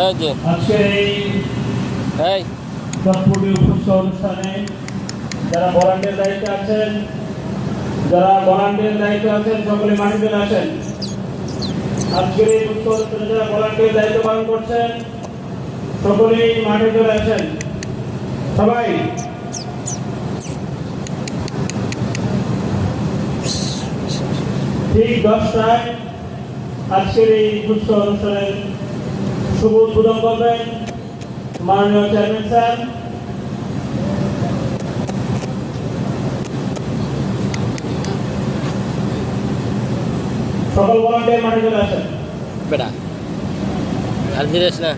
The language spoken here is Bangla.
এই যে আজকে এই চটপটি উপস্থিত অনুষ্ঠানে যারা ভলান্টিয়ার দায়িত্বে আছেন সকলে মাঠে চলে আসেন। আজকের এই উৎসব অনুষ্ঠানে যারা ভলান্টিয়ার দায়িত্ব পালন করছেন সকলেই মাঠে চলে আসেন। সবাই ঠিক 10টায় আজকের এই উৎসব অনুষ্ঠানের শুভ উদ্বোধন করবেন মাননীয় চেয়ারম্যান স্যার। সকল ভলান্টিয়ার মাঠে চলে আসেন। বেটা আর দিস না।